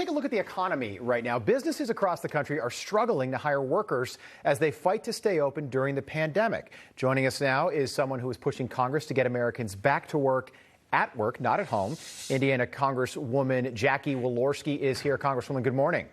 take a look at the economy right now. Businesses across the country are struggling to hire workers as they fight to stay open during the pandemic. Joining us now is someone who is pushing Congress to get Americans back to work, at work, not at home. Indiana Congresswoman Jackie Walorski is here. Congresswoman, good morning.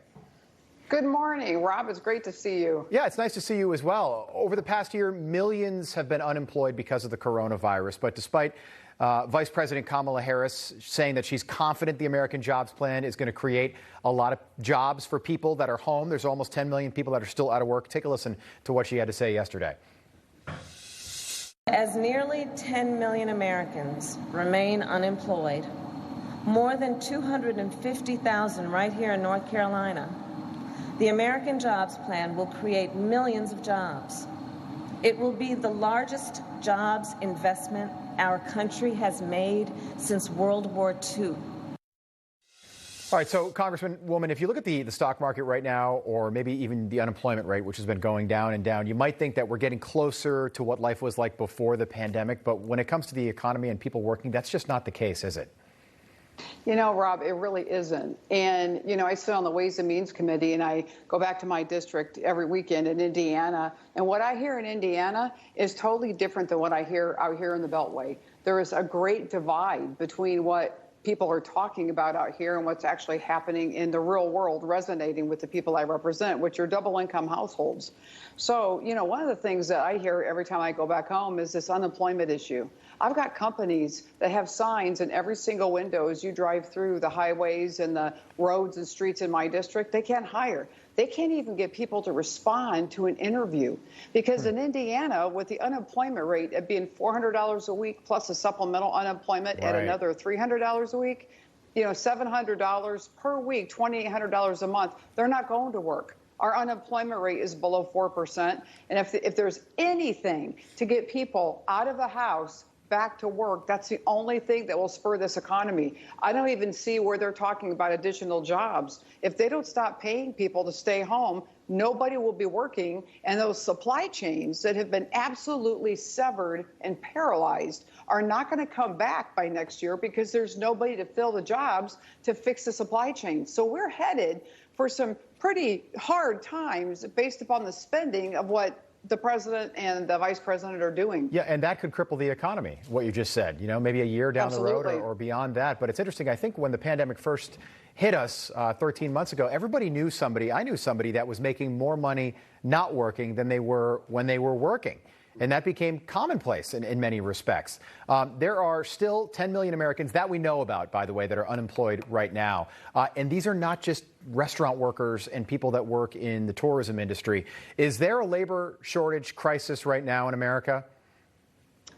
Good morning, Rob. It's great to see you. Yeah, it's nice to see you as well. Over the past year, millions have been unemployed because of the coronavirus. But despite Vice President Kamala Harris saying that she's confident the American Jobs Plan is going to create a lot of jobs for people that are home, there's almost 10 million people that are still out of work. Take a listen to what she had to say yesterday. As nearly 10 million Americans remain unemployed, more than 250,000 right here in North Carolina, the American Jobs Plan will create millions of jobs. It will be the largest jobs investment our country has made since World War II. All right, so Congresswoman, if you look at the stock market right now, or maybe even the unemployment rate, which has been going down and down, you might think that we're getting closer to what life was like before the pandemic. But when it comes to the economy and people working, that's just not the case, is it? You know, Rob, it really isn't. And, you know, I sit on the Ways and Means Committee, and I go back to my district every weekend in Indiana. And what I hear in Indiana is totally different than what I hear out here in the Beltway. There is a great divide between what people are talking about out here and what's actually happening in the real world, resonating with the people I represent, which are double-income households. So, you know, one of the things that I hear every time I go back home is this unemployment issue. I've got companies that have signs in every single window as you drive through the highways and the roads and streets in my district. They can't hire. They can't even get people to respond to an interview because in Indiana, with the unemployment rate at being $400 a week plus a supplemental unemployment at another $300 a week, you know, $700 per week, $2,800 a month, they're not going to work. Our unemployment rate is below 4%. And if there's anything to get people out of the house, back to work, that's the only thing that will spur this economy. I don't even see where they're talking about additional jobs. If they don't stop paying people to stay home, nobody will be working. And those supply chains that have been absolutely severed and paralyzed are not going to come back by next year because there's nobody to fill the jobs to fix the supply chain. So we're headed for some pretty hard times based upon the spending of what the president and the vice president are doing. Yeah, and that could cripple the economy, what you just said, you know, maybe a year down the road or beyond that. But it's interesting. I think when the pandemic first hit us 13 months ago, everybody knew somebody. I knew somebody that was making more money not working than they were when they were working. And that became commonplace in many respects. There are still 10 million Americans that we know about, by the way, that are unemployed right now. And these are not just restaurant workers and people that work in the tourism industry. Is there a labor shortage crisis right now in America?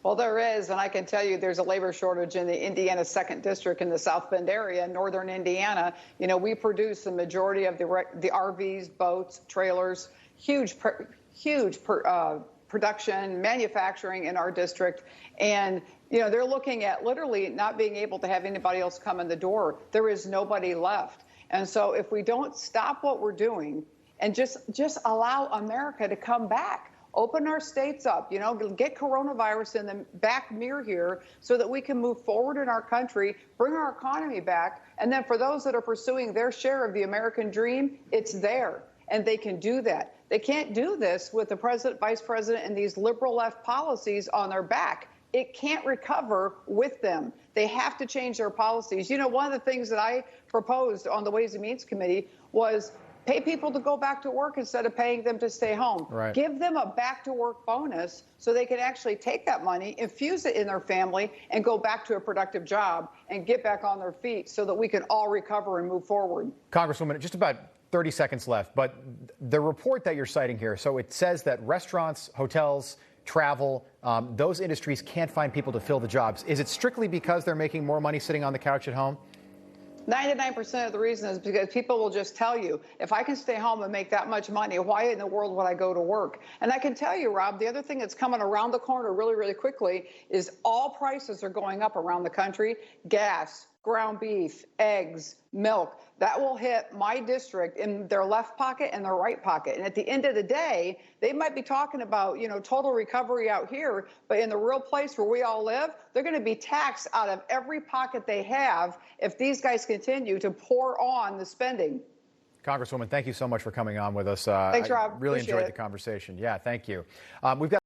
Well, there is, and I can tell you there's a labor shortage in the Indiana 2nd District in the South Bend area, northern Indiana. You know, we produce the majority of the RVs, boats, trailers, huge production, manufacturing in our district. And, you know, they're looking at literally not being able to have anybody else come in the door. There is nobody left. And so if we don't stop what we're doing and just allow America to come back, open our states up, you know, get coronavirus in the back mirror here so that we can move forward in our country, bring our economy back. And then for those that are pursuing their share of the American dream, it's there. And they can do that. They can't do this with the president, vice president, and these liberal left policies on their back. It can't recover with them. They have to change their policies. You know, one of the things that I proposed on the Ways and Means Committee was pay people to go back to work instead of paying them to stay home. Right. Give them a back to work bonus so they can actually take that money, infuse it in their family, and go back to a productive job and get back on their feet so that we can all recover and move forward. Congresswoman, just about 30 seconds left, but the report that you're citing here, so it says that restaurants, hotels, travel, those industries can't find people to fill the jobs. Is it strictly because they're making more money sitting on the couch at home? 99% of the reason is because people will just tell you, if I can stay home and make that much money, why in the world would I go to work? And I can tell you, Rob, the other thing that's coming around the corner really, really quickly is all prices are going up around the country. Gas, ground beef, eggs, milk. That will hit my district in their left pocket and their right pocket. And at the end of the day, they might be talking about, total recovery out here, but in the real place where we all live, they're going to be taxed out of every pocket they have if these guys continue to pour on the spending. Congresswoman, thank you so much for coming on with us. Thanks, Rob. I really Appreciate enjoyed it. the conversation. Yeah, thank you. We've got